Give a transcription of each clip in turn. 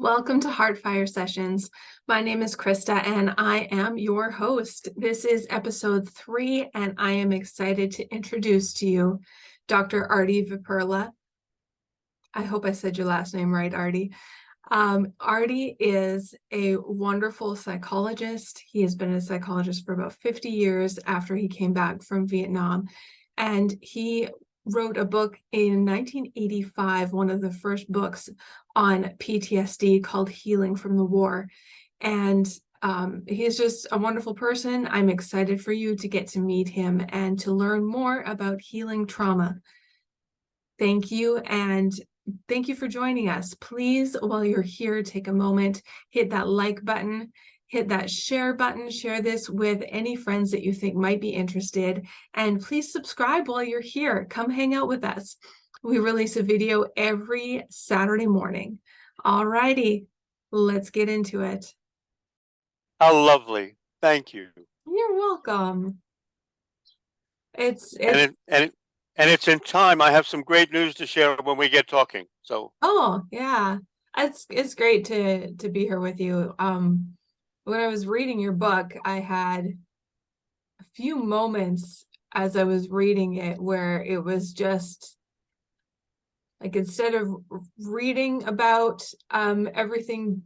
Welcome to Heartfire Sessions. My name is Krista and I am your host. This is episode 3 and I am excited to introduce to you Dr. Artie Vipperla. I hope I said your last name right, Artie. Artie is a wonderful psychologist. He has been a psychologist for about 50 years after he came back from Vietnam. And he wrote a book in 1985, one of the first books on PTSD called Healing from the War. And he's just a wonderful person. I'm excited for you to get to meet him and to learn more about healing trauma. Thank you. And thank you for joining us. Please, while you're here, take a moment, hit that like button, hit that share button, share this with any friends that you think might be interested, and please subscribe while you're here. Come hang out with us. We release a video every Saturday morning. All righty, let's get into it. How lovely. Thank you. You're welcome. It's it's in time. I have some great news to share when we get talking. So oh yeah, it's great to be here with you. When I was reading your book, I had a few moments as I was reading it where it was just like, instead of reading about everything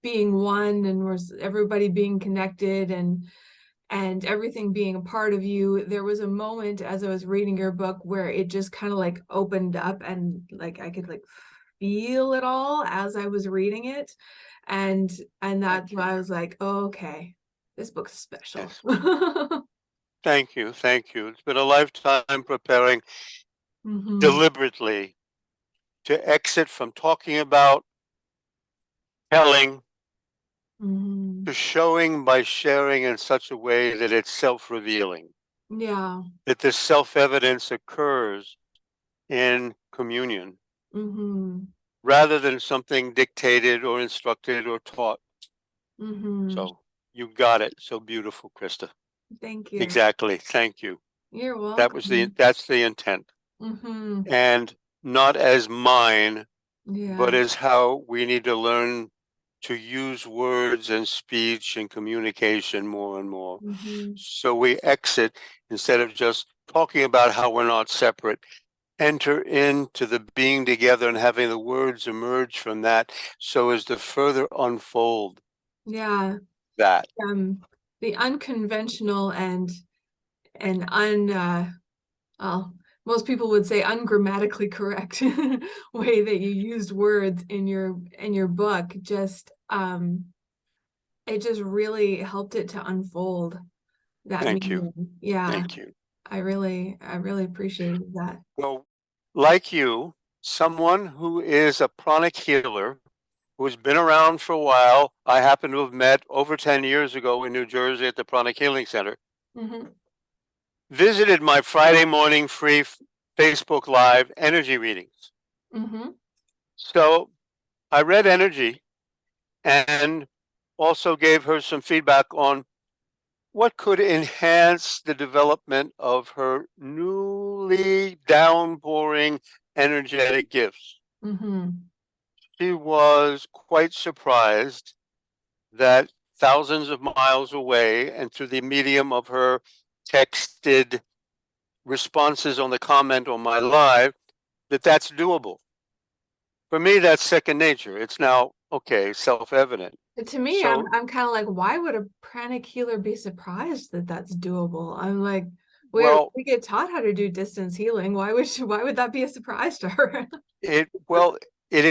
being one and was everybody being connected and everything being a part of you, there was a moment as I was reading your book where it just kind of like opened up and like I could like feel it all as I was reading it. And that's why I was like, oh, okay, this book's special. yes. Thank you. It's been a lifetime preparing deliberately to exit from talking about, telling, to showing by sharing in such a way that it's self-revealing. Yeah. That this self-evidence occurs in communion rather than something dictated or instructed or taught. So you got it. So beautiful, Krista. Thank you. Exactly. Thank you. You're welcome. That's the intent. And not as mine, but as how we need to learn to use words and speech and communication more and more. So we exit, instead of just talking about how we're not separate, enter into the being together and having the words emerge from that so as to further unfold that. The unconventional and well, most people would say ungrammatically correct way that you used words in your book, just it just really helped it to unfold that Thank meaning. you. Yeah. Thank you. I really appreciated that. Well, like you, someone who is a pranic healer, who's been around for a while, I happen to have met over 10 years ago in New Jersey at the Pranic Healing Center, visited my Friday morning free Facebook Live energy readings. So I read energy and also gave her some feedback on what could enhance the development of her newly downpouring energetic gifts. She was quite surprised that thousands of miles away and through the medium of her texted responses on the comment on my live, that's doable. For me, that's second nature. It's now, okay, self-evident. To me, so, I'm kind of like, why would a pranic healer be surprised that that's doable? I'm like, we get taught how to do distance healing. Why would that be a surprise to her? It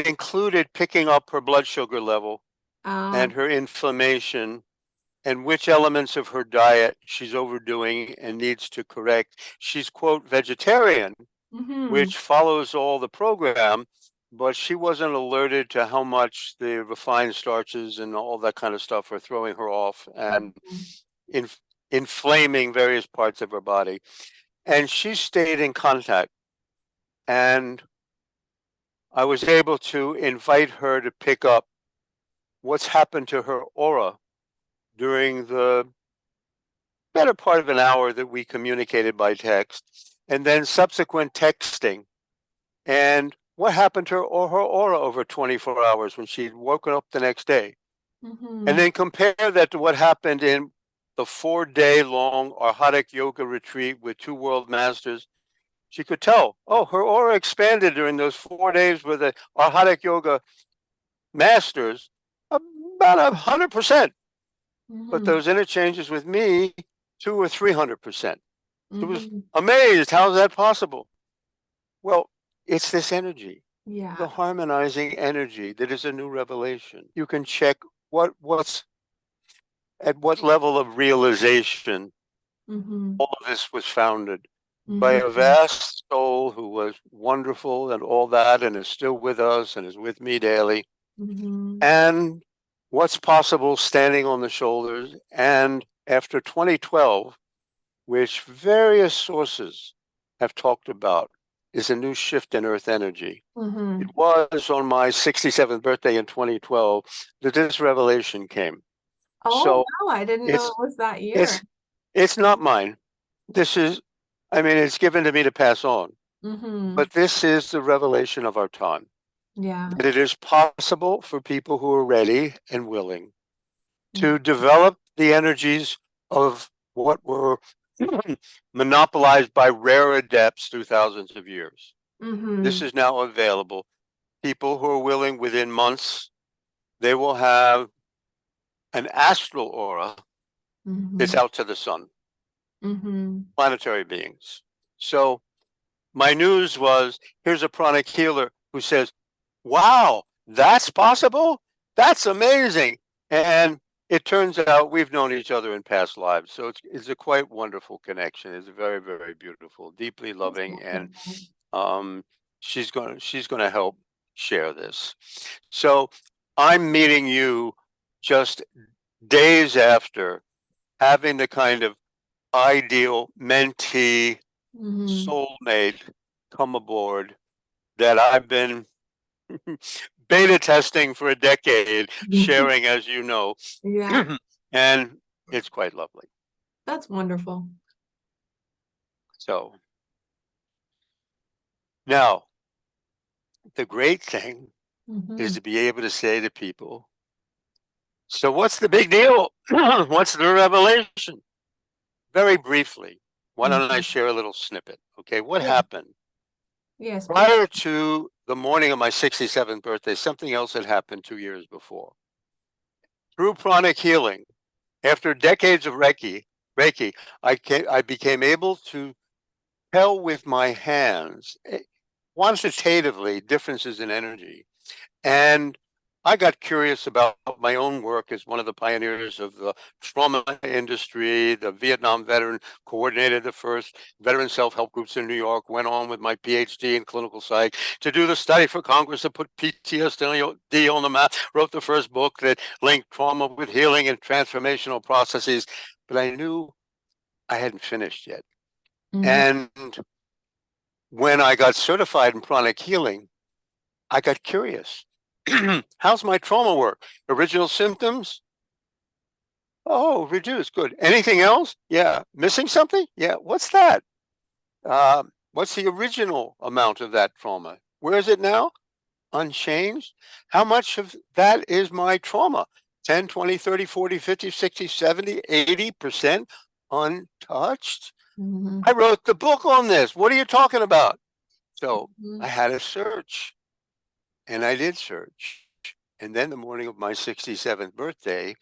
included picking up her blood sugar level and her inflammation and which elements of her diet she's overdoing and needs to correct. She's, quote, vegetarian, which follows all the program, but she wasn't alerted to how much the refined starches and all that kind of stuff are throwing her off and inflaming various parts of her body. And she stayed in contact. And I was able to invite her to pick up what's happened to her aura during the better part of an hour that we communicated by text, and then subsequent texting. And what happened to her or her aura over 24 hours when she'd woken up the next day. And then compare that to what happened in the 4-day-long Arhatic yoga retreat with 2 world masters. She could tell, oh, her aura expanded during those 4 days with the Arhatic yoga masters about 100%. But those interchanges with me, 200 or 300%. It was amazed. How is that possible? Well, it's this energy, the harmonizing energy that is a new revelation. You can check what's at what level of realization all of this was founded by a vast soul who was wonderful and all that, and is still with us and is with me daily. And what's possible standing on the shoulders. And after 2012, which various sources have talked about, is a new shift in Earth energy. It was on my 67th birthday in 2012 that this revelation came. Oh, so wow, I didn't know it was that year. It's not mine. This is, I mean, it's given to me to pass on. But this is the revelation of our time. That it is possible for people who are ready and willing to develop the energies of what were monopolized by rare adepts through thousands of years. This is now available. People who are willing, within months, they will have an astral aura that's out to the sun. Planetary beings. So my news was, here's a pranic healer who says, wow, that's possible? That's amazing. And it turns out we've known each other in past lives. So it's a quite wonderful connection. It's very, very beautiful, deeply loving. And she's gonna help share this. So I'm meeting you just days after having the kind of ideal mentee soulmate come aboard that I've been beta testing for a decade, sharing, as you know. And it's quite lovely. That's wonderful. So now, the great thing is to be able to say to people, so what's the big deal? What's the revelation? Very briefly, why don't I share a little snippet? Okay, what happened? Yes. Prior to the morning of my 67th birthday, something else had happened 2 years before. Through pranic healing, after decades of Reiki, I became able to tell with my hands quantitatively differences in energy. And I got curious about my own work as one of the pioneers of the trauma industry. The Vietnam veteran coordinated the first veteran self-help groups in New York, went on with my PhD in clinical psych to do the study for Congress to put PTSD on the map, wrote the first book that linked trauma with healing and transformational processes. But I knew I hadn't finished yet. And when I got certified in pranic healing, I got curious. How's my trauma work? Original symptoms? Oh, reduced. Good. Anything else? Yeah. Missing something? Yeah. What's that? What's the original amount of that trauma? Where is it now? Unchanged. How much of that is my trauma? 10, 20, 30, 40, 50, 60, 70, 80% untouched? I wrote the book on this. What are you talking about? So I had to search, and I did search. And then the morning of my 67th birthday,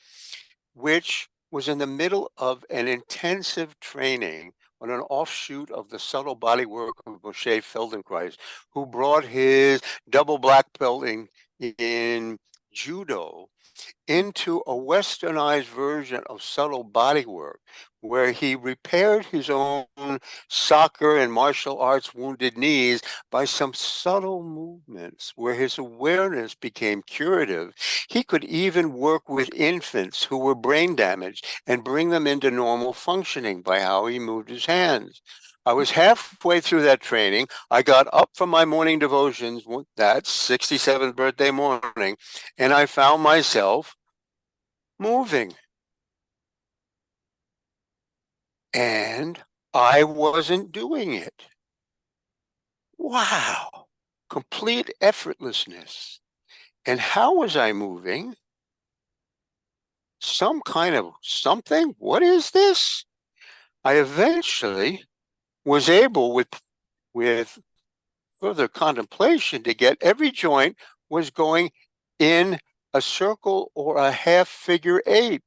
which was in the middle of an intensive training on an offshoot of the subtle body work of Moshe Feldenkrais, who brought his double black belt in judo into a westernized version of subtle body work, where he repaired his own soccer and martial arts wounded knees by some subtle movements, where his awareness became curative. He could even work with infants who were brain damaged and bring them into normal functioning by how he moved his hands. I was halfway through that training. I got up from my morning devotions that 67th birthday morning, and I found myself moving. And I wasn't doing it. Wow. complete effortlessness. And how was I moving? Some kind of something? What is this? I eventually was able, with further contemplation, to get every joint was going in a circle or a half figure eight.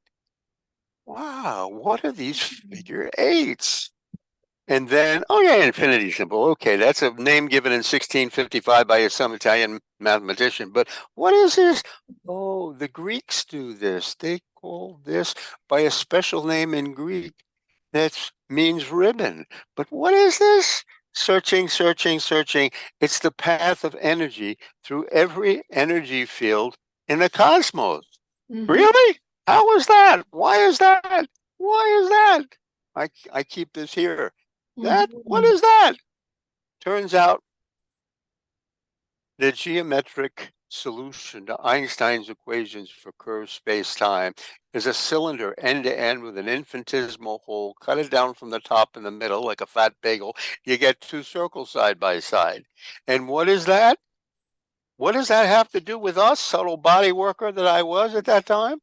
Wow, what are these figure eights? And then, oh yeah, infinity symbol. Okay, that's a name given in 1655 by some Italian mathematician. But what is this? Oh, the Greeks do this. They call this by a special name in Greek that means ribbon. But what is this? Searching, searching, searching. It's the path of energy through every energy field in the cosmos. Really? How is that? Why is that? Why is that? I keep this here. That? What is that? Turns out the geometric solution to Einstein's equations for curved space-time is a cylinder end-to-end with an infinitesimal hole. Cut it down from the top in the middle like a fat bagel. You get two circles side by side. And what is that? What does that have to do with us, subtle body worker that I was at that time?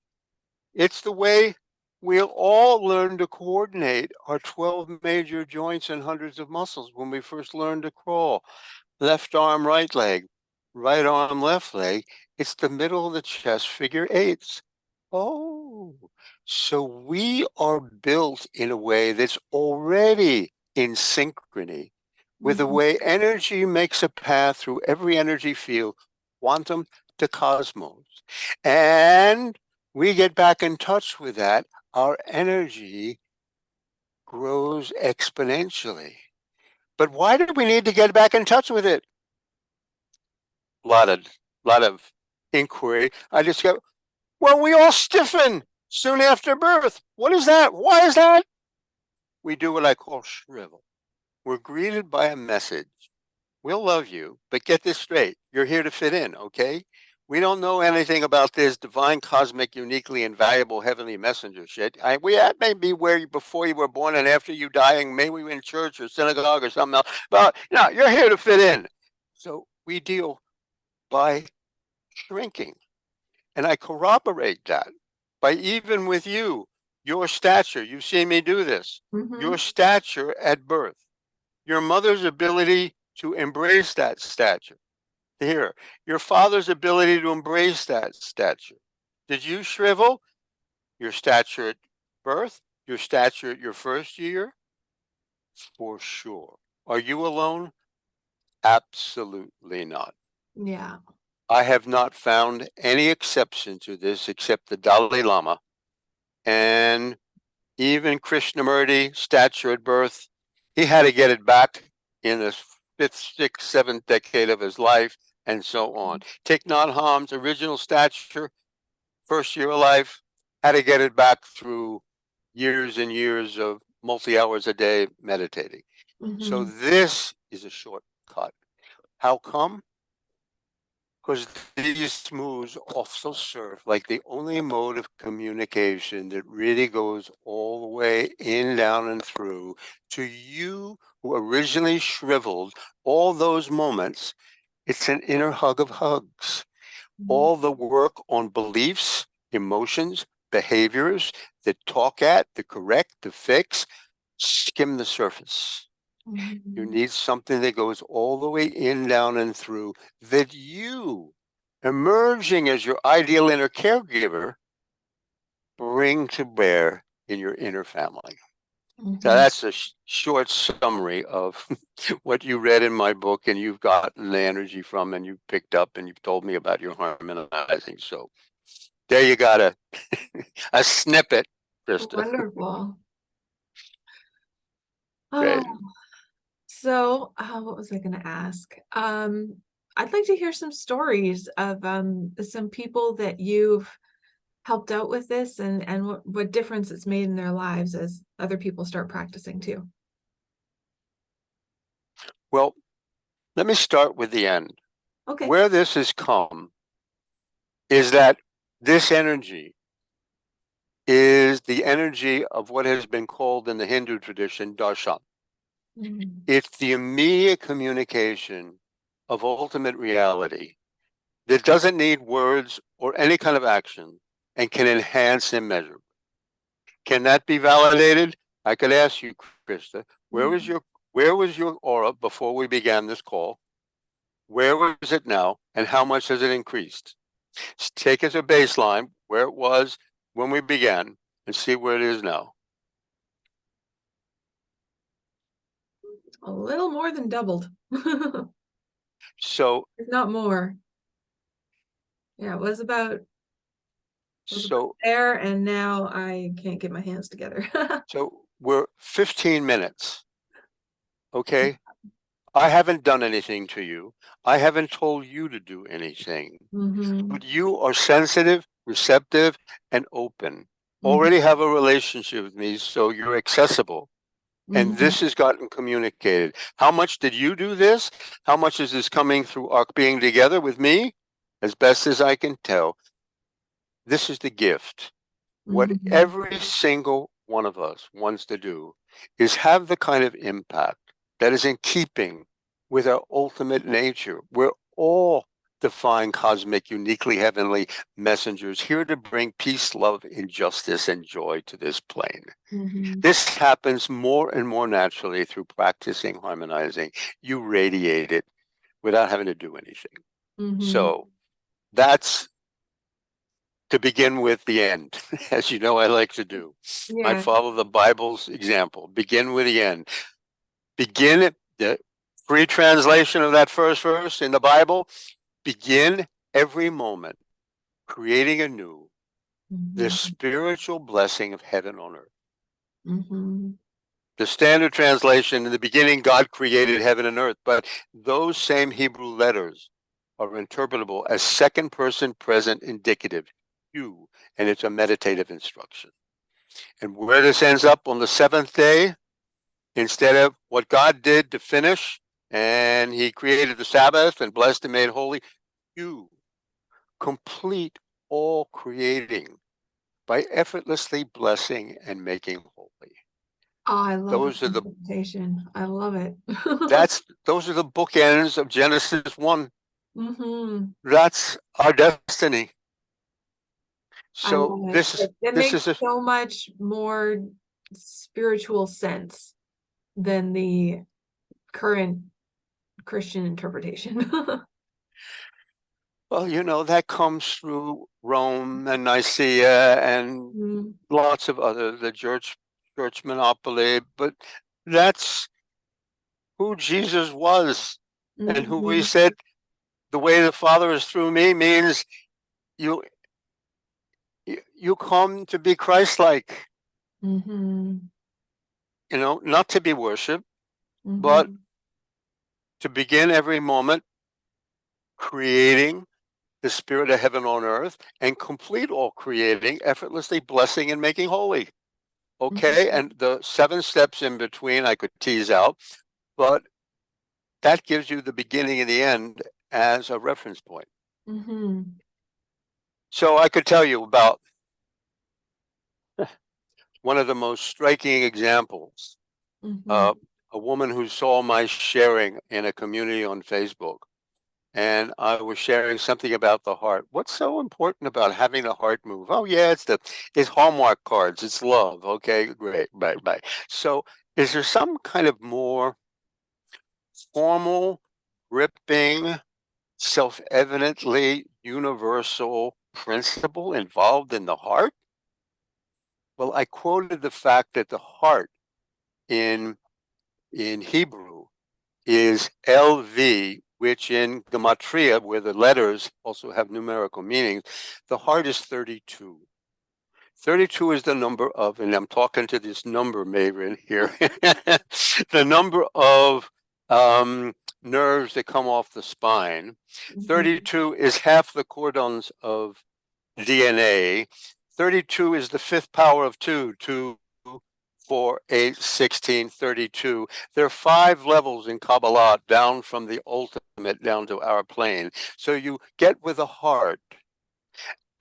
It's the way we'll all learn to coordinate our 12 major joints and hundreds of muscles when we first learn to crawl. Left arm, right leg, right arm, left leg. It's the middle of the chest, figure eights. Oh, so we are built in a way that's already in synchrony with the way energy makes a path through every energy field, quantum to cosmos. And we get back in touch with that, our energy grows exponentially. But why do we need to get back in touch with it? A lot of inquiry. I just go, well, we all stiffen soon after birth. What is that? Why is that? We do what I call shrivel. We're greeted by a message. We'll love you, but get this straight. You're here to fit in, okay? We don't know anything about this divine, cosmic, uniquely invaluable heavenly messenger shit. That may be where you, before you were born and after you dying, maybe we were in church or synagogue or something else. But no, you're here to fit in. So we deal by shrinking. And I corroborate that by, even with you, your stature, you've seen me do this, your stature at birth, your mother's ability to embrace that stature. Here, your father's ability to embrace that stature. Did you shrivel? Your stature at birth? Your stature at your first year? For sure. Are you alone? Absolutely not. Yeah. I have not found any exception to this except the Dalai Lama and even Krishnamurti, stature at birth. He had to get it back in the 5th, 6th, 7th decade of his life, and so on. Thich Nhat Hanh's original stature, first year of life, had to get it back through years and years of multi-hours a day meditating. So this is a shortcut. How come? Because these moves also serve like the only mode of communication that really goes all the way in, down, and through to you who originally shriveled all those moments. It's an inner hug of hugs. All the work on beliefs, emotions, behaviors, the talk at, the correct, the fix, skim the surface. You need something that goes all the way in, down, and through, that you, emerging as your ideal inner caregiver, bring to bear in your inner family. So that's a short summary of what you read in my book and you've gotten the energy from and you've picked up and you've told me about your harmonizing. So there you got a snippet, Krista. Wonderful. Great. So what was I going to ask? I'd like to hear some stories of some people that you've helped out with this and what difference it's made in their lives as other people start practicing too. Well, let me start with the end. Okay. Where this has come is that this energy is the energy of what has been called in the Hindu tradition darshan. It's the immediate communication of ultimate reality that doesn't need words or any kind of action and can enhance immeasurably. Can that be validated? I could ask you, Krista, where was your aura before we began this call? Where is it now, and how much has it increased? Take as a baseline where it was when we began and see where it is now. A little more than doubled. So, if not more. Yeah, it was about there, and now I can't get my hands together. So we're 15 minutes. Okay. I haven't done anything to you. I haven't told you to do anything. But you are sensitive, receptive, and open. Already have a relationship with me, so you're accessible. And this has gotten communicated. How much did you do this? How much is this coming through our being together with me? As best as I can tell. This is the gift. What every single one of us wants to do is have the kind of impact that is in keeping with our ultimate nature. We're all divine, cosmic, uniquely heavenly messengers here to bring peace, love, injustice, and joy to this plane. This happens more and more naturally through practicing harmonizing. You radiate it without having to do anything. So that's to begin with the end, as you know I like to do. Yeah. I follow the Bible's example. Begin with the end. Begin it, the free translation of that first verse in the Bible. Begin every moment creating anew the spiritual blessing of heaven on earth. The standard translation, in the beginning, God created heaven and earth, but those same Hebrew letters are interpretable as second person present indicative, you, and it's a meditative instruction. And where this ends up on the seventh day, instead of what God did to finish, and he created the Sabbath and blessed and made holy, you complete all creating by effortlessly blessing and making holy. Oh, I love those are interpretation. I love it. Those are the bookends of Genesis 1. That's our destiny. So this makes so much more spiritual sense than the current Christian interpretation. Well, you know, that comes through Rome and Nicaea and lots of other, the church monopoly, but that's who Jesus was and who he said, the way the Father is through me means you come to be Christ-like. You know, not to be worshipped, but to begin every moment creating the spirit of heaven on earth and complete all creating, effortlessly blessing and making holy. Okay, and the 7 steps in between I could tease out, but that gives you the beginning and the end as a reference point. So I could tell you about one of the most striking examples, a woman who saw my sharing in a community on Facebook. And I was sharing something about the heart. What's so important about having the heart move? Oh, yeah, it's Hallmark cards. It's love. Okay, great. Right. So is there some kind of more formal, gripping, self-evidently universal principle involved in the heart? Well, I quoted the fact that the heart in Hebrew is LV, which in Gematria, where the letters also have numerical meanings, the heart is 32. 32 is the number of, and I'm talking to this number maven here, the number of nerves that come off the spine. 32 is half the cordons of DNA. 32 is the 5th power of 2, 2, 4, 8, 16, 32. There are 5 levels in Kabbalah down from the ultimate down to our plane. So you get with a heart.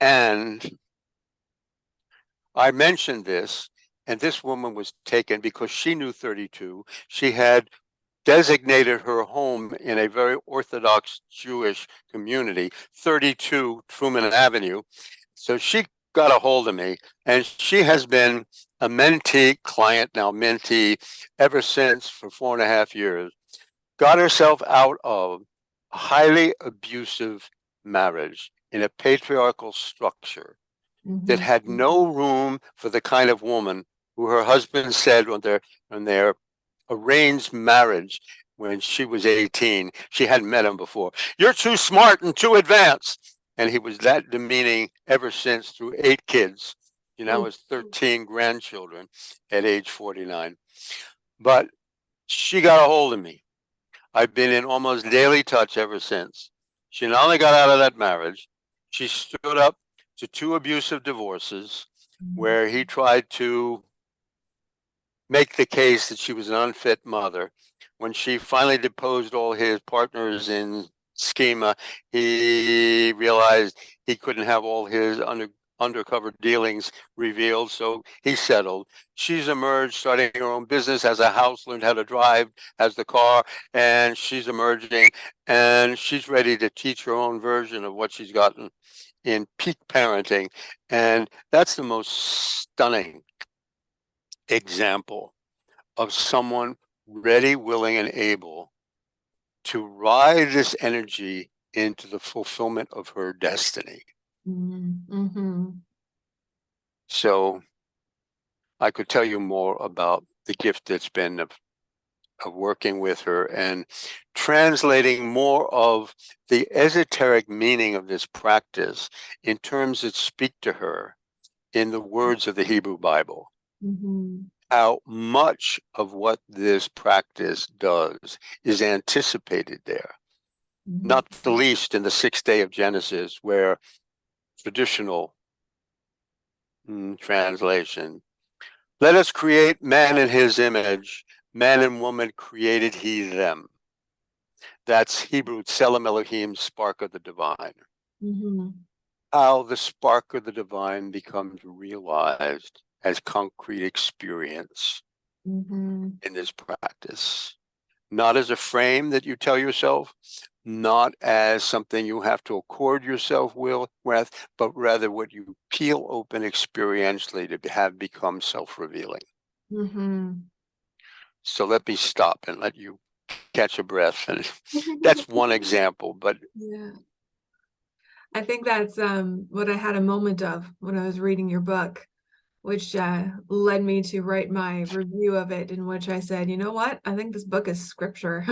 And I mentioned this, and this woman was taken because she knew 32. She had designated her home in a very Orthodox Jewish community, 32 Truman Avenue. So she got a hold of me, and she has been a mentee, client now mentee, ever since for 4.5 years. Got herself out of a highly abusive marriage in a patriarchal structure that had no room for the kind of woman who her husband said on their arranged marriage when she was 18. She hadn't met him before. You're too smart and too advanced. And he was that demeaning ever since, through 8 kids. He now has 13 grandchildren at age 49. But she got a hold of me. I've been in almost daily touch ever since. She not only got out of that marriage, she stood up to 2 abusive divorces where he tried to make the case that she was an unfit mother. When she finally deposed all his partners in schema, he realized he couldn't have all his undercover dealings revealed, so he settled. She's emerged, starting her own business, has a house, learned how to drive, has the car, and she's emerging, and she's ready to teach her own version of what she's gotten in peak parenting. And that's the most stunning example of someone ready, willing, and able to ride this energy into the fulfillment of her destiny. So I could tell you more about the gift that's been of working with her and translating more of the esoteric meaning of this practice in terms that speak to her in the words of the Hebrew Bible. How much of what this practice does is anticipated there, not the least in the 6th day of Genesis, where traditional translation, let us create man in his image, man and woman created he them. That's Hebrew Tselem Elohim, spark of the divine. How the spark of the divine becomes realized as concrete experience in this practice. Not as a frame that you tell yourself, not as something you have to accord yourself with, but rather what you peel open experientially to have become self-revealing. So let me stop and let you catch a breath. And that's one example, but yeah. I think that's what I had a moment of when I was reading your book, which led me to write my review of it, in which I said, you know what? I think this book is scripture.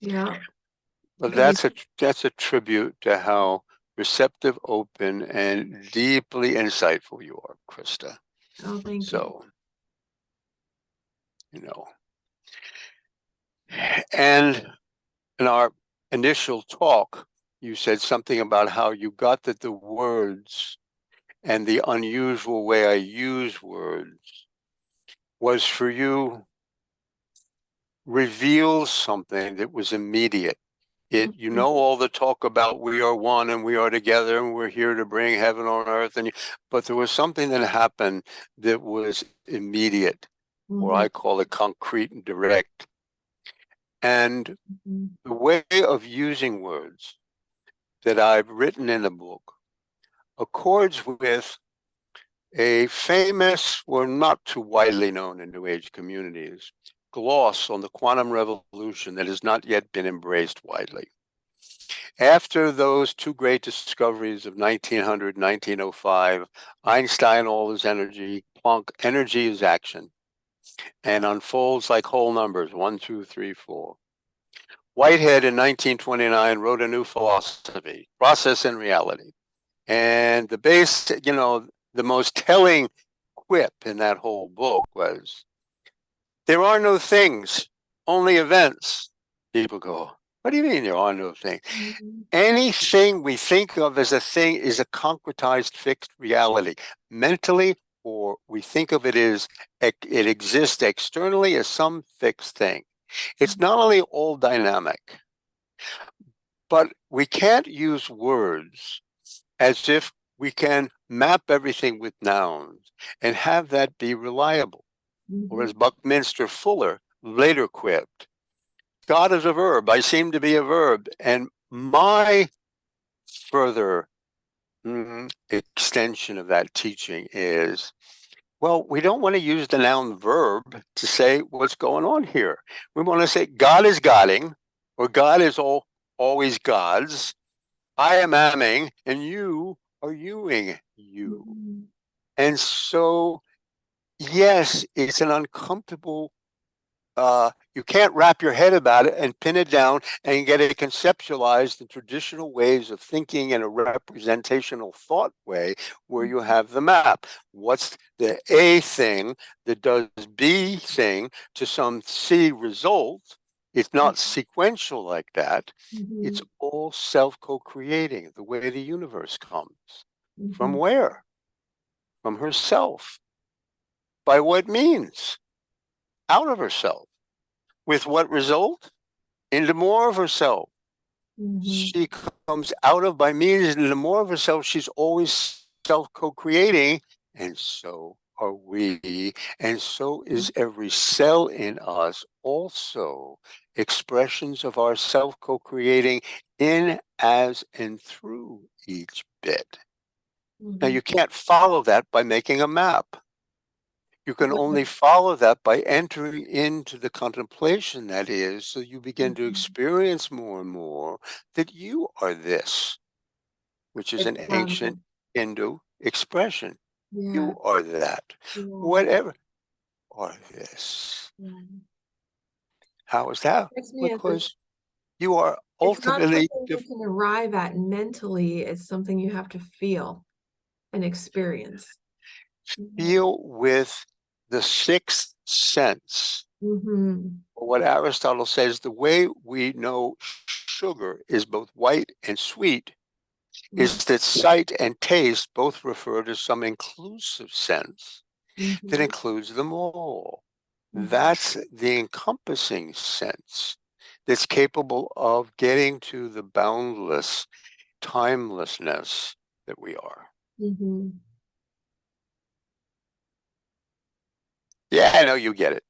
Yeah. Well, that's a tribute to how receptive, open, and deeply insightful you are, Krista. Oh, thank you. So, and in our initial talk, you said something about how you got that the words and the unusual way I use words was for you reveal something that was immediate. All the talk about we are one and we are together and we're here to bring heaven on earth, but there was something that happened that was immediate, or I call it concrete and direct. And the way of using words that I've written in the book accords with a famous, or not too widely known in New Age communities, gloss on the quantum revolution that has not yet been embraced widely. After those 2 great discoveries of 1900, 1905, Einstein, all his energy, Planck, energy is action, and unfolds like whole numbers, 1, 2, 3, 4. Whitehead in 1929 wrote a new philosophy, process and reality. And the most telling quip in that whole book was, there are no things, only events. People go, what do you mean there are no things? Anything we think of as a thing is a concretized, fixed reality. Mentally, or we think of it as it exists externally as some fixed thing. It's not only all dynamic, but we can't use words as if we can map everything with nouns and have that be reliable. or as Buckminster Fuller later quipped, God is a verb. I seem to be a verb. And my further extension of that teaching is, well, we don't want to use the noun verb to say what's going on here. We want to say God is Godding, or God is always God's. I am amming, and you are youing you. And so, yes, it's an uncomfortable, you can't wrap your head about it and pin it down and get it conceptualized in traditional ways of thinking in a representational thought way where you have the map. What's the A thing that does B thing to some C result? It's not sequential like that. It's all self-co-creating, the way the universe comes. From where? From herself. By what means? Out of herself. With what result? Into more of herself. She comes out of, by means, into more of herself. She's always self-co-creating, and so are we, and so is every cell in us also expressions of our self-co-creating in, as, and through each bit. Now, you can't follow that by making a map. You can only follow that by entering into the contemplation that is, so you begin to experience more and more that you are this, which is an ancient Hindu expression. You are that, whatever, or this. How is that? Because you are ultimately. It's not something you can arrive at mentally. It's something you have to feel and experience. Feel with the sixth sense. What Aristotle says, the way we know sugar is both white and sweet is that sight and taste both refer to some inclusive sense that includes them all. That's the encompassing sense that's capable of getting to the boundless timelessness that we are. Yeah, I know you get it.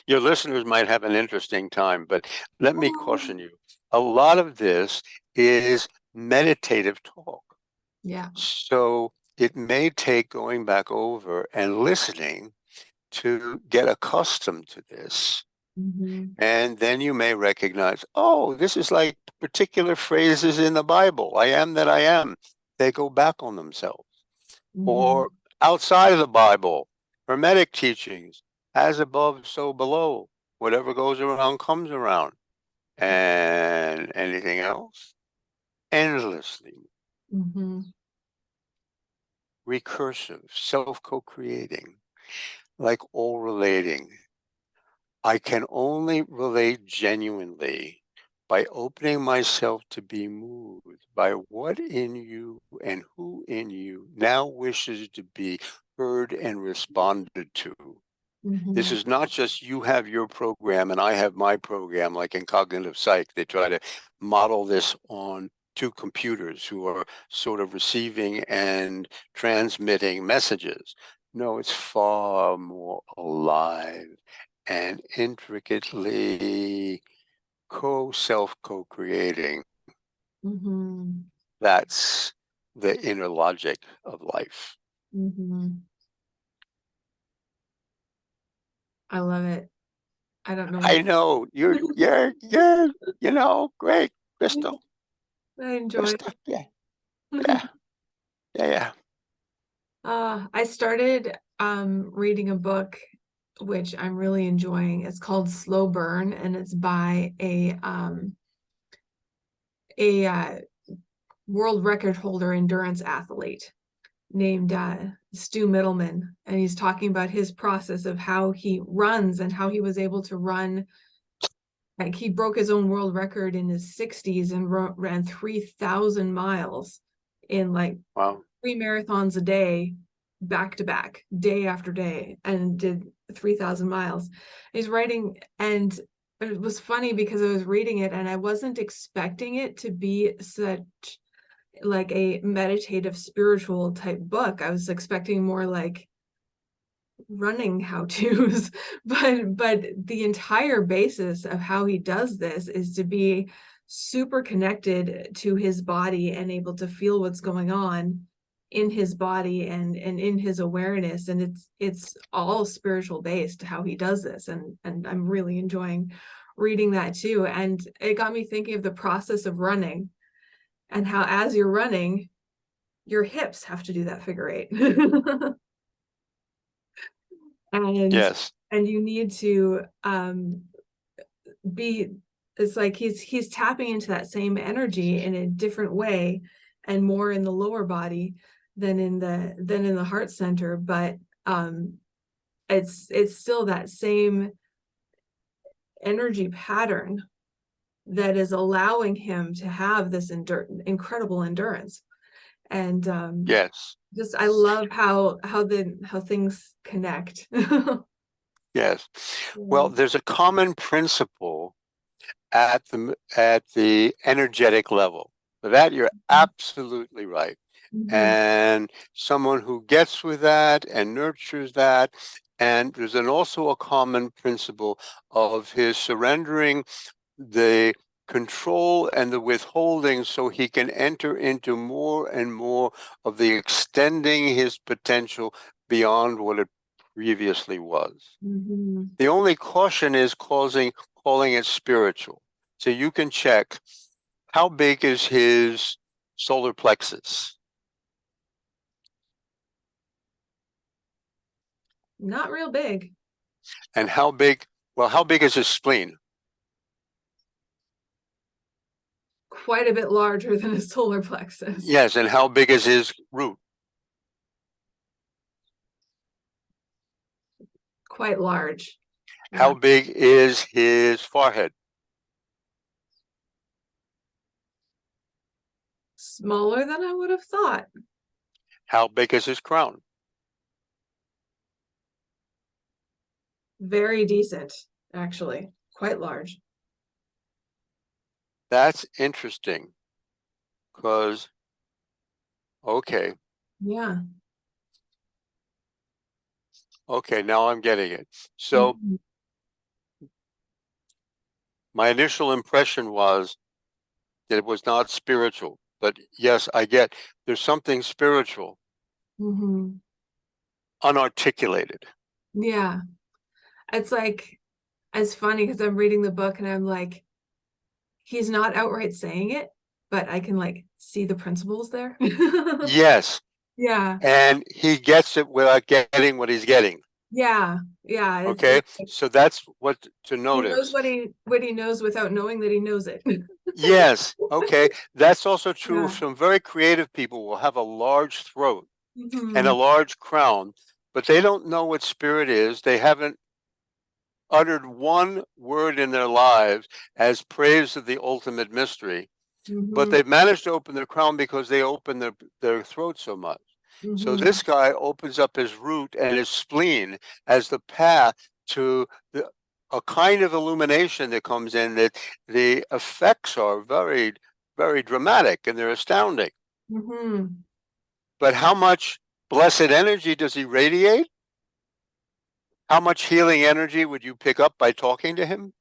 Your listeners might have an interesting time, but let me caution you. A lot of this is meditative talk. Yeah. So it may take going back over and listening to get accustomed to this. And then you may recognize, oh, this is like particular phrases in the Bible. I am that I am. They go back on themselves. Or outside of the Bible, Hermetic teachings, as above, so below. Whatever goes around comes around. And anything else? Endlessly. Recursive, self-co-creating, like all relating. I can only relate genuinely by opening myself to be moved by what in you and who in you now wishes to be heard and responded to. This is not just you have your program and I have my program, like in cognitive psych. They try to model this on two computers who are sort of receiving and transmitting messages. No, it's far more alive and intricately self-co-creating. That's the inner logic of life. I love it. I don't know. I know you're great, Crystal. I enjoy it. Yeah. I started reading a book which I'm really enjoying. It's called Slow Burn, and it's by a world record holder endurance athlete named Stu Middleman, and he's talking about his process of how he runs and how he was able to run. Like, he broke his own world record in his 60s and ran 3,000 miles in like 3 marathons a day, back to back, day after day, and did 3,000 miles. He's writing, and it was funny because I was reading it and I wasn't expecting it to be such like a meditative spiritual type book. I was expecting more like running how-tos, but the entire basis of how he does this is to be super connected to his body and able to feel what's going on in his body and in his awareness. And it's all spiritual based how he does this. And I'm really enjoying reading that too. And it got me thinking of the process of running and how as you're running, your hips have to do that figure eight. Yes. And you need to be, it's like he's tapping into that same energy in a different way and more in the lower body than in the heart center, but it's still that same energy pattern that is allowing him to have this incredible endurance. And Yes. just I love how things connect. Yes. Well, there's a common principle at the energetic level. For that, you're absolutely right. And someone who gets with that and nurtures that. And there's also a common principle of his surrendering the control and the withholding so he can enter into more and more of the extending his potential beyond what it previously was. The only caution is calling it spiritual. So you can check how big is his solar plexus. Not real big. And how big is his spleen? Quite a bit larger than his solar plexus. Yes, and how big is his root? Quite large. How big is his forehead? Smaller than I would have thought. How big is his crown? Very decent, actually. Quite large. That's interesting. Because, okay. Yeah. Okay, now I'm getting it. So my initial impression was that it was not spiritual. But yes, I get there's something spiritual, unarticulated. Yeah. It's like, it's funny because I'm reading the book and I'm like, he's not outright saying it, but I can like see the principles there. Yes. Yeah. And he gets it without getting what he's getting. Yeah. Yeah. Okay. So that's what to notice. He knows what he knows without knowing that he knows it. Yes. Okay. That's also true of some very creative people will have a large throat and a large crown, but they don't know what spirit is. They haven't uttered one word in their lives as praise of the ultimate mystery, but they've managed to open their crown because they open their throat so much. So this guy opens up his root and his spleen as the path to a kind of illumination that comes in that the effects are very, very dramatic and they're astounding. But how much blessed energy does he radiate? How much healing energy would you pick up by talking to him?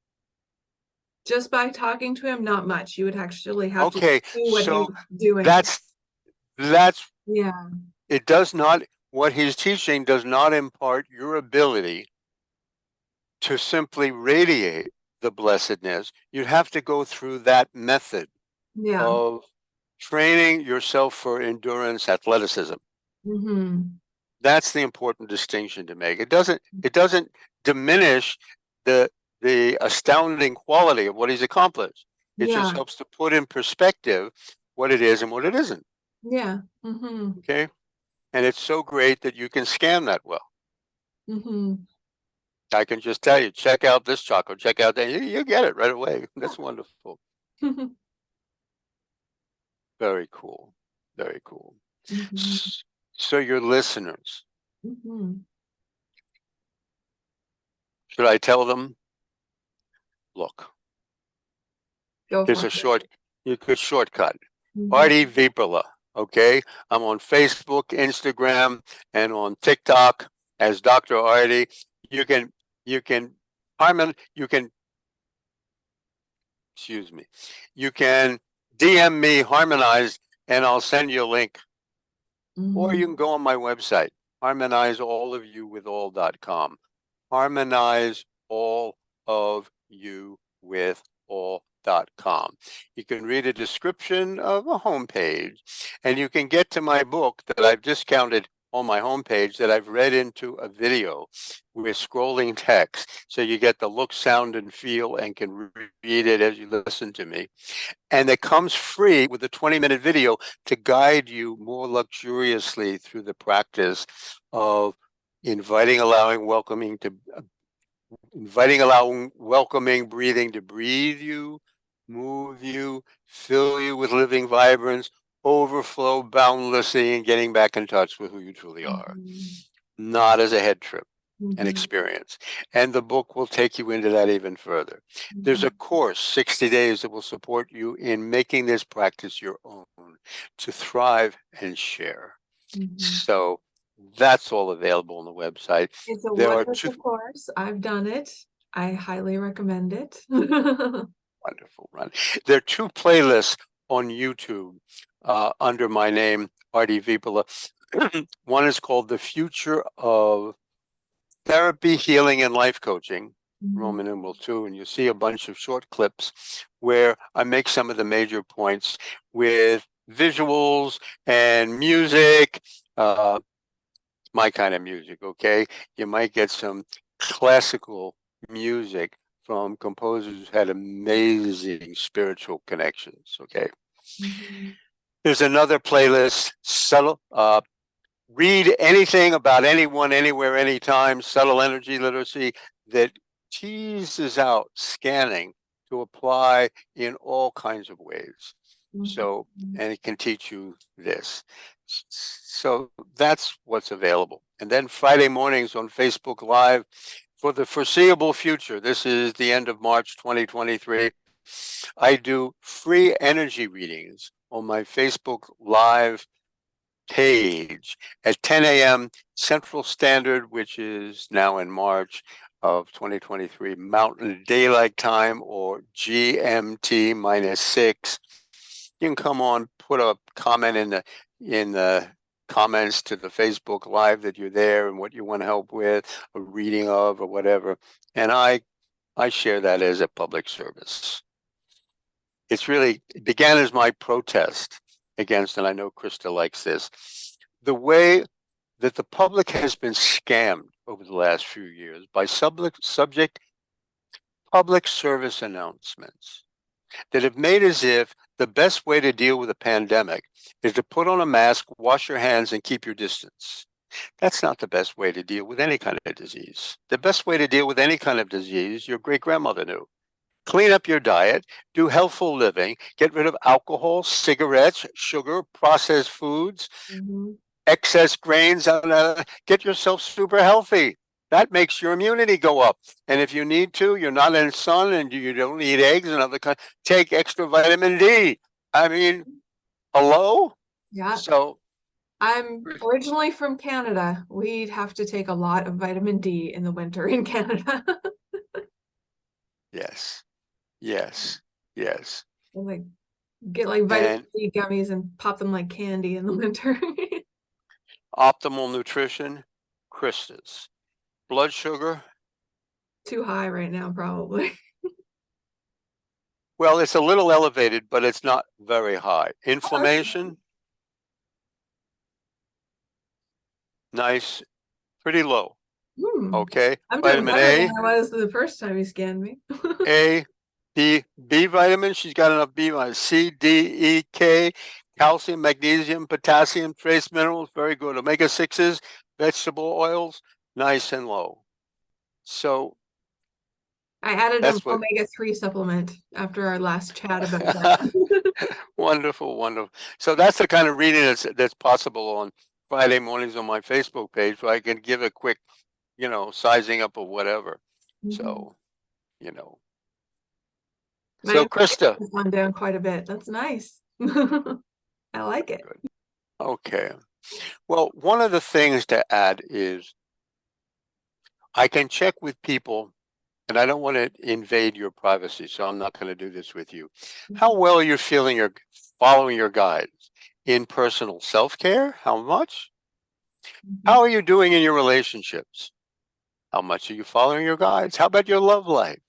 Just by talking to him, not much. You would actually have to see what so he's doing. That's yeah. It does not, what he's teaching does not impart your ability to simply radiate the blessedness. You'd have to go through that method of training yourself for endurance athleticism. That's the important distinction to make. It doesn't diminish the astounding quality of what he's accomplished. It just helps to put in perspective what it is and what it isn't. Yeah. Okay. And it's so great that you can scan that well. I can just tell you, check out this chocolate, check out that. You get it right away. That's wonderful. Very cool. Very cool. So your listeners, should I tell them? Look, here's a shortcut. Artie Vipperla. Okay, I'm on Facebook, Instagram, and on TikTok, as Dr. Artie. You can excuse me, you can DM me Harmonize and I'll send you a link. Or you can go on my website, harmonizeallofyouwithall.com. Harmonizeallofyouwithall.com. You can read a description of a homepage, and you can get to my book that I've discounted on my homepage that I've read into a video with scrolling text. So you get the look, sound, and feel and can read it as you listen to me. And it comes free with a 20-minute video to guide you more luxuriously through the practice of allowing, welcoming breathing to breathe you, move you, fill you with living vibrance, overflow boundlessly, and getting back in touch with who you truly are, not as a head trip, an experience. And the book will take you into that even further. There's a course, 60 days, that will support you in making this practice your own, to thrive and share. So that's all available on the website. It's a wonderful course. I've done it. I highly recommend it. Wonderful, Ron. There are 2 playlists on YouTube under my name, Artie Vipperla. One is called The Future of Therapy, Healing, and Life Coaching, Roman numeral 2, and you see a bunch of short clips where I make some of the major points with visuals and music, my kind of music, okay? You might get some classical music from composers who had amazing spiritual connections, okay? There's another playlist, read anything about anyone, anywhere, anytime, subtle energy literacy, that teases out scanning to apply in all kinds of ways. So, and it can teach you this. So that's what's available. And then Friday mornings on Facebook Live for the foreseeable future. This is the end of March 2023. I do free energy readings on my Facebook Live page at 10 a.m. Central Standard, which is now in March of 2023, Mountain Daylight Time, or GMT -6. You can come on, put a comment in the comments to the Facebook Live that you're there and what you want help with, a reading of, or whatever. And I share that as a public service. It began as my protest against, and I know Krista likes this, the way that the public has been scammed over the last few years by public service announcements that have made as if the best way to deal with a pandemic is to put on a mask, wash your hands, and keep your distance. That's not the best way to deal with any kind of disease. The best way to deal with any kind of disease, your great-grandmother knew. Clean up your diet, do healthful living, get rid of alcohol, cigarettes, sugar, processed foods, excess grains, get yourself super healthy. That makes your immunity go up. And if you need to, you're not in the sun and you don't eat eggs and other kinds, take extra vitamin D. I mean, hello? Yeah. So I'm originally from Canada. We'd have to take a lot of vitamin D in the winter in Canada. Yes. Yes. Yes. And get vitamin D gummies and pop them like candy in the winter. Optimal nutrition, Krista's. Blood sugar? Too high right now, probably. Well, it's a little elevated, but it's not very high. Inflammation? Nice. Pretty low. Okay. I'm Vitamin doing better A. than I was the first time you scanned me. A, B vitamin. She's got enough B vitamins. C, D, E, K, calcium, magnesium, potassium, trace minerals. Very good. Omega-6s, vegetable oils, nice and low. So I added an omega-3 supplement after our last chat about that. Wonderful, wonderful. So that's the kind of reading that's possible on Friday mornings on my Facebook page, where I can give a quick, sizing up of whatever. So, So Krista, has gone down quite a bit. That's nice. I like it. Good. Okay. Well, one of the things to add is I can check with people, and I don't want to invade your privacy, so I'm not going to do this with you. How well you're feeling or following your guides in personal self-care? How much? How are you doing in your relationships? How much are you following your guides? How about your love life?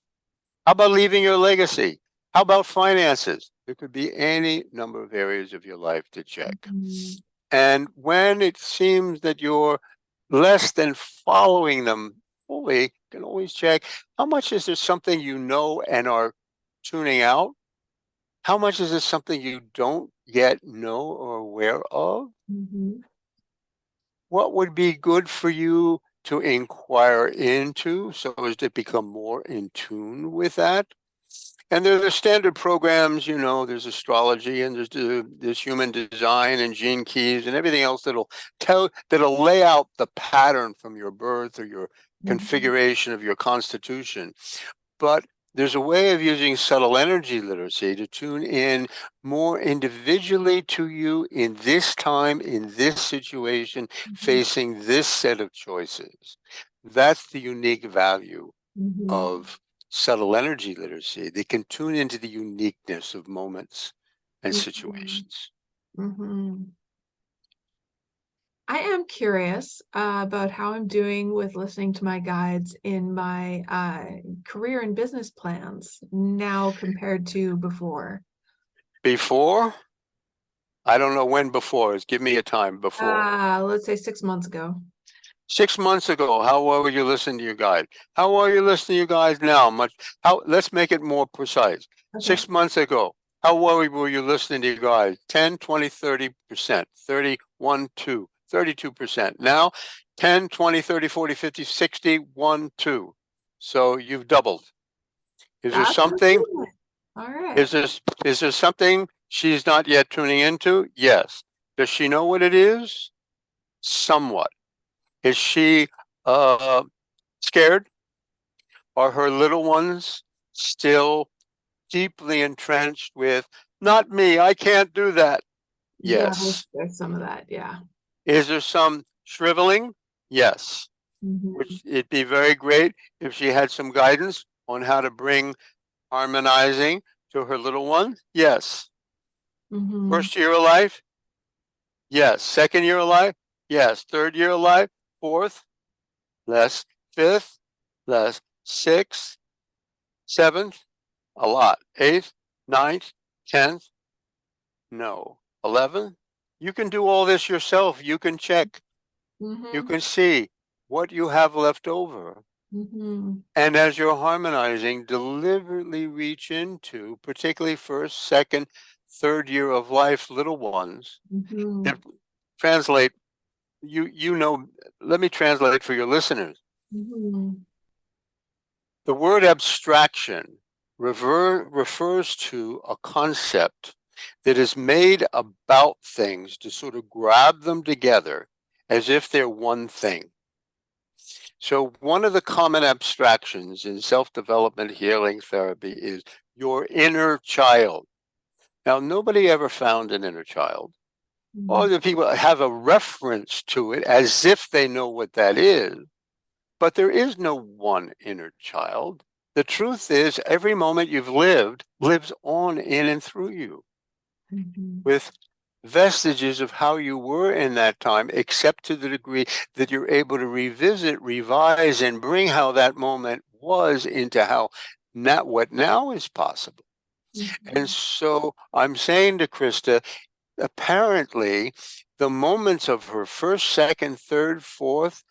How about leaving your legacy? How about finances? There could be any number of areas of your life to check. And when it seems that you're less than following them fully, you can always check how much is there something you know and are tuning out? How much is this something you don't yet know or aware of? What would be good for you to inquire into so as to become more in tune with that? And there are the standard programs, there's astrology and there's human design and gene keys and everything else that'll lay out the pattern from your birth or your configuration of your constitution. But there's a way of using subtle energy literacy to tune in more individually to you in this time, in this situation, facing this set of choices. That's the unique value of subtle energy literacy. They can tune into the uniqueness of moments and situations. I am curious about how I'm doing with listening to my guides in my career and business plans now compared to before. Before? I don't know when before is. Give me a time before. Let's say 6 months ago. 6 months ago, how well were you listening to your guide? How well are you listening to your guides now? Let's make it more precise. Okay. 6 months ago, how well were you listening to your guides? 10, 20, 30%, 31, 2, 32%. Now, 10, 20, 30, 40, 50, 60, 1, 2. So you've doubled. Is there something? All right. Is there something she's not yet tuning into? Yes. Does she know what it is? Somewhat. Is she scared? Are her little ones still deeply entrenched with, not me, I can't do that? Yes. Yeah, there's some of that, yeah. Is there some shriveling? Yes. Which it'd be very great if she had some guidance on how to bring harmonizing to her little one. Yes. First year of life? Yes. Second year of life? Yes. Third year of life? Fourth? Less. Fifth? Less. Sixth? Seventh? A lot. Eighth? Ninth? 10th? No. 11th? You can do all this yourself. You can check. You can see what you have left over. And as you're harmonizing, deliberately reach into, particularly first, second, third year of life, little ones. Translate, let me translate for your listeners. The word abstraction refers to a concept that is made about things to sort of grab them together as if they're one thing. So one of the common abstractions in self-development healing therapy is your inner child. Now, nobody ever found an inner child. All the people have a reference to it as if they know what that is. But there is no one inner child. The truth is, every moment you've lived lives on in and through you with vestiges of how you were in that time, except to the degree that you're able to revisit, revise, and bring how that moment was into what now is possible. And so I'm saying to Krista, apparently the moments of her first, second, third, fourth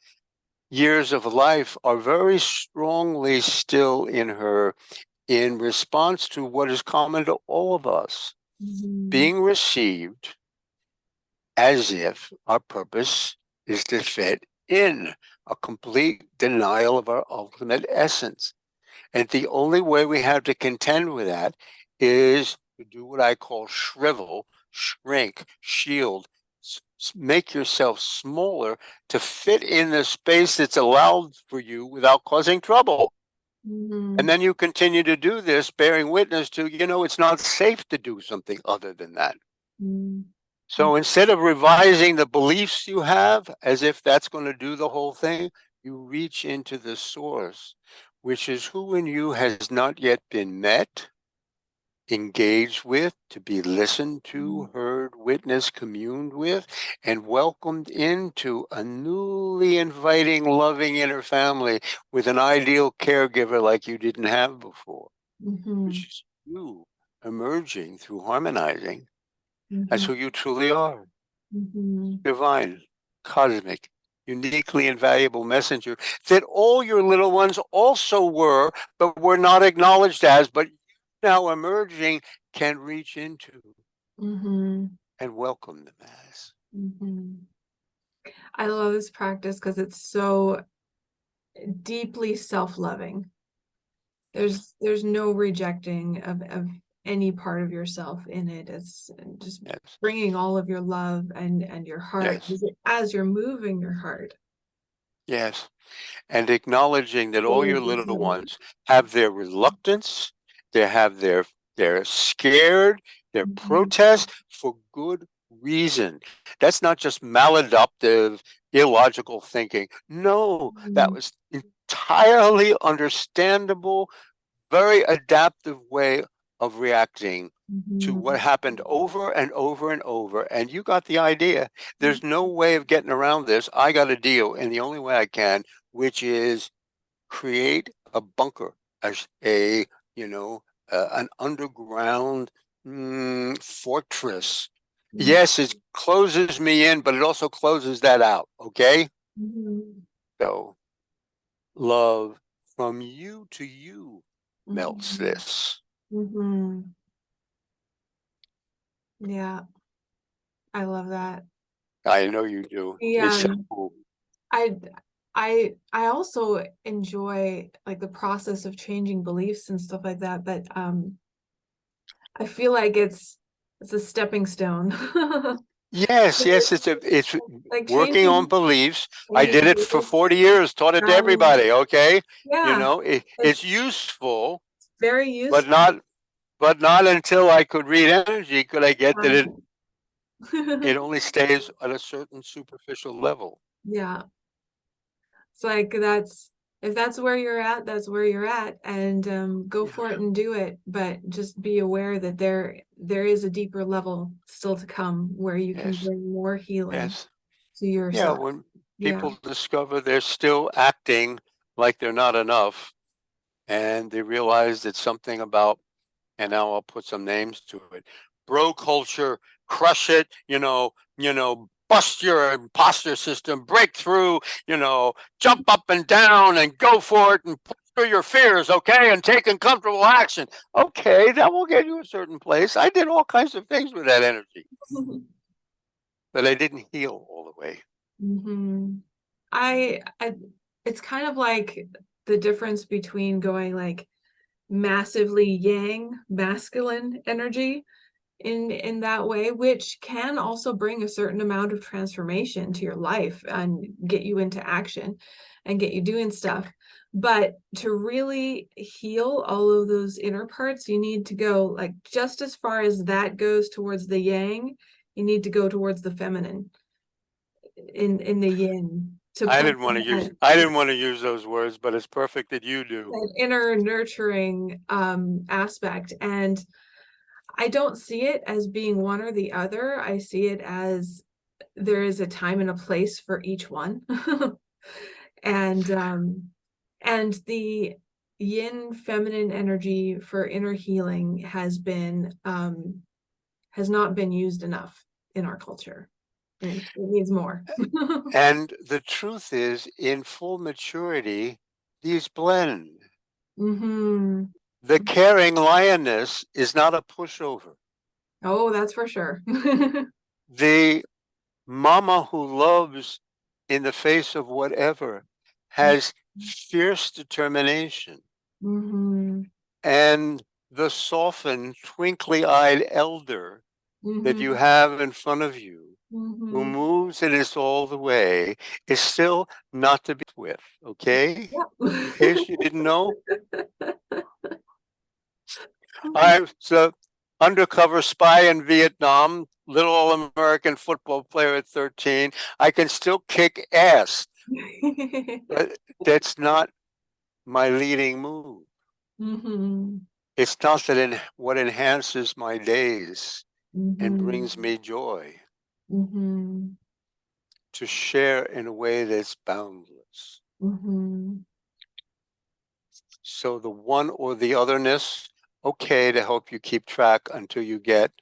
years of life are very strongly still in her in response to what is common to all of us, being received as if our purpose is to fit in, a complete denial of our ultimate essence. And the only way we have to contend with that is to do what I call shrivel, shrink, shield, make yourself smaller to fit in the space that's allowed for you without causing trouble. And then you continue to do this, bearing witness to, it's not safe to do something other than that. So instead of revising the beliefs you have as if that's going to do the whole thing, you reach into the source, which is who in you has not yet been met, engaged with, to be listened to, heard, witnessed, communed with, and welcomed into a newly inviting, loving inner family with an ideal caregiver like you didn't have before, which is you emerging through harmonizing. That's who you truly are. Divine, cosmic, uniquely invaluable messenger that all your little ones also were, but were not acknowledged as, but now emerging can reach into and welcome them as. I love this practice because it's so deeply self-loving. There's no rejecting of any part of yourself in it. It's just bringing all of your love and your heart as you're moving your heart. Yes. And acknowledging that all your little ones have their reluctance, they're scared, they're protest for good reason. That's not just maladaptive, illogical thinking. No, that was entirely understandable, very adaptive way of reacting to what happened over and over and over. And you got the idea. There's no way of getting around this. I got a deal, and the only way I can, which is create a bunker, as an underground fortress. Yes, it closes me in, but it also closes that out. Okay. So love from you to you melts this. Yeah, I love that. I know you do. Yeah. It's so cool. I also enjoy like the process of changing beliefs and stuff like that, but I feel like it's a stepping stone. Yes, it's like working on beliefs. I did it for 40 years, taught it to everybody. Okay. Yeah. It's useful, very useful. But not until I could read energy could I get that it only stays at a certain superficial level. Yeah. It's like if that's where you're at, that's where you're at, and go for it and do it. But just be aware that there is a deeper level still to come where you can bring more healing to yourself. Yeah, when people discover they're still acting like they're not enough, and they realize that something about, and now I'll put some names to it, bro culture, crush it, bust your imposter system, break through, jump up and down and go for it and push through your fears, okay, and take uncomfortable action. Okay, that will get you a certain place. I did all kinds of things with that energy, but I didn't heal all the way. It's kind of like the difference between going like massively yang, masculine energy in that way, which can also bring a certain amount of transformation to your life and get you into action and get you doing stuff. But to really heal all of those inner parts, you need to go like just as far as that goes towards the yang, you need to go towards the feminine in the yin. I didn't want to use those words, but it's perfect that you do. That inner nurturing aspect. And I don't see it as being one or the other. I see it as there is a time and a place for each one. and the yin feminine energy for inner healing has not been used enough in our culture. And it needs more. And the truth is, in full maturity, these blend. The caring lioness is not a pushover. Oh, that's for sure. The mama who loves in the face of whatever has fierce determination. And the softened, twinkly-eyed elder that you have in front of you, who moves and is all the way, is still not to be with, okay? In case you didn't know. I was an undercover spy in Vietnam, little American football player at 13. I can still kick ass. But that's not my leading move. It's not that what enhances my days and brings me joy. To share in a way that's boundless. So the one or the otherness, okay, to help you keep track until you get,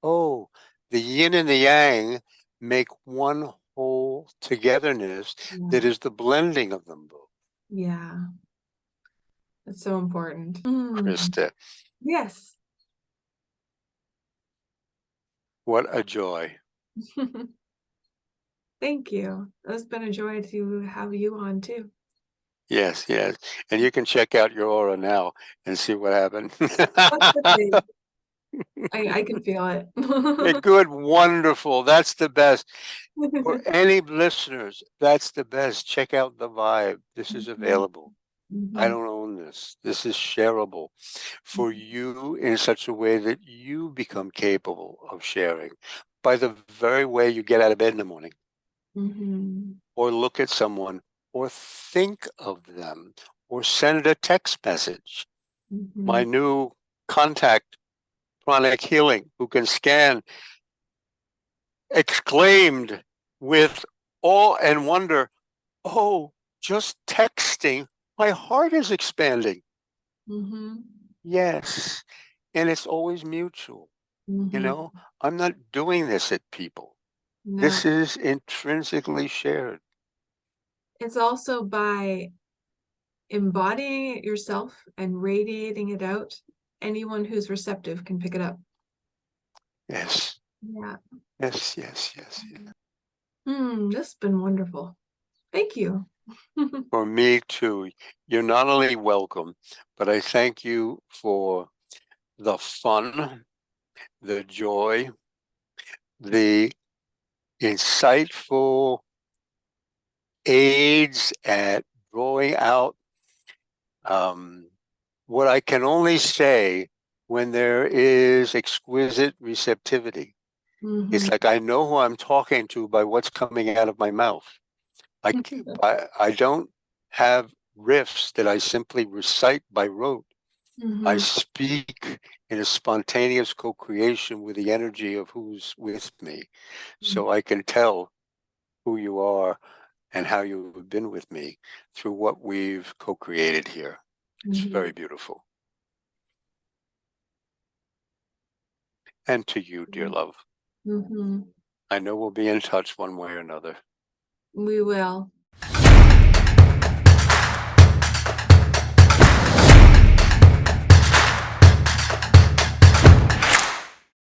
oh, the yin and the yang make one whole togetherness that is the blending of them both. Yeah. That's so important. Krista. Yes. What a joy. Thank you. It's been a joy to have you on too. Yes, yes. And you can check out your aura now and see what happened. I can feel it. Good, wonderful. That's the best. For any listeners, that's the best. Check out the vibe. This is available. I don't own this. This is shareable for you in such a way that you become capable of sharing by the very way you get out of bed in the morning, or look at someone, or think of them, or send a text message. My new contact, Pranic Healing, who can scan, exclaimed with awe and wonder, oh, just texting, my heart is expanding. Yes. And it's always mutual. You know, I'm not doing this at people. No. This is intrinsically shared. It's also by embodying it yourself and radiating it out. Anyone who's receptive can pick it up. Yes. Yeah. Yes, yes, yes, yes. This has been wonderful. Thank you. For me too. You're not only welcome, but I thank you for the fun, the joy, the insightful aids at drawing out what I can only say when there is exquisite receptivity. It's like I know who I'm talking to by what's coming out of my mouth. I don't have riffs that I simply recite by rote. I speak in a spontaneous co-creation with the energy of who's with me. So I can tell who you are and how you have been with me through what we've co-created here. It's very beautiful. And to you, dear love. I know we'll be in touch one way or another. We will.